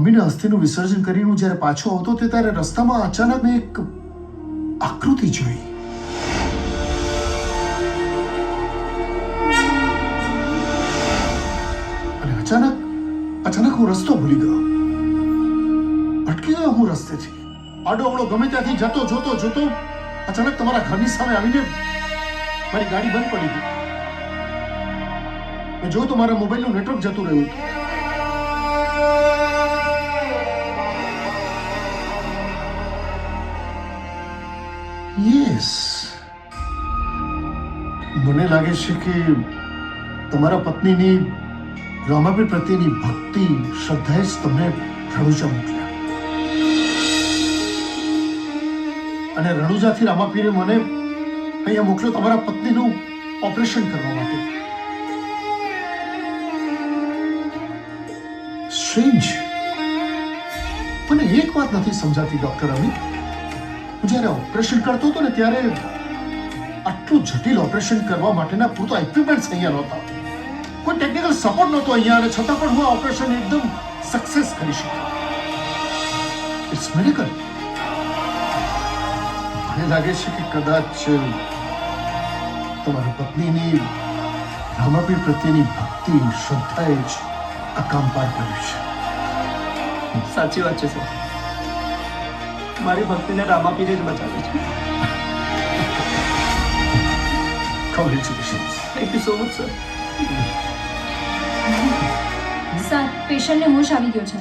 મમ્મીના અસ્થિનું વિસર્જન કરીને હું જ્યારે પાછો આવતો તે ત્યારે રસ્તામાં અચાનક મેં એક આકૃતિ જોઈ. અને અચાનક હું રસ્તો ભૂલી ગયો. અટકી ગયો હું રસ્તેથી. આડો અવળો ગમે ત્યાંથી જોતો અચાનક તમારા ઘરની સામે આવીને મારી ગાડી બંધ પડી ગઈ. મેં જોયું તો મારા મોબાઈલનું નેટવર્ક જતું રહ્યું હતું. યસ, મને લાગે છે કે તમારા પત્નીની રામાપીર પ્રત્યેની ભક્તિ શ્રદ્ધાએ જ તમને રણુજા મોકલ્યા. અને રણુજાથી રામાપીરે મને અહીંયા મોકલ્યો તમારા પત્નીનું ઓપરેશન કરવા માટે. સ્ટ્રેન્જ. મને એક વાત નથી સમજાતી ડોક્ટર અમિત. હું જ્યારે ઓપરેશન કરતો હતો ને ત્યારે આટલું જટિલ ઓપરેશન કરવા માટેના પૂરતા ઇક્વિપમેન્ટ્સ અહીંયા નહોતા. કોઈ ટેકનિકલ સપોર્ટ નહોતો અહીંયા, અને છતાં પણ હું આ ઓપરેશન એકદમ સક્સેસ કરી શક્યો. It's medical. મને લાગે છે કે કદાચ તમારી પત્નીની રામાપીર પ્રત્યેની ભક્તિ શ્રદ્ધાએ જ આ કામ પાર કર્યું છે. સાચી વાત છે સર. મારી ભક્તિને રામાપીરે જ બચાવી છે. Congratulations. Thank you so much sir. Sir પેશન્ટને હોશ આવી ગયો છે.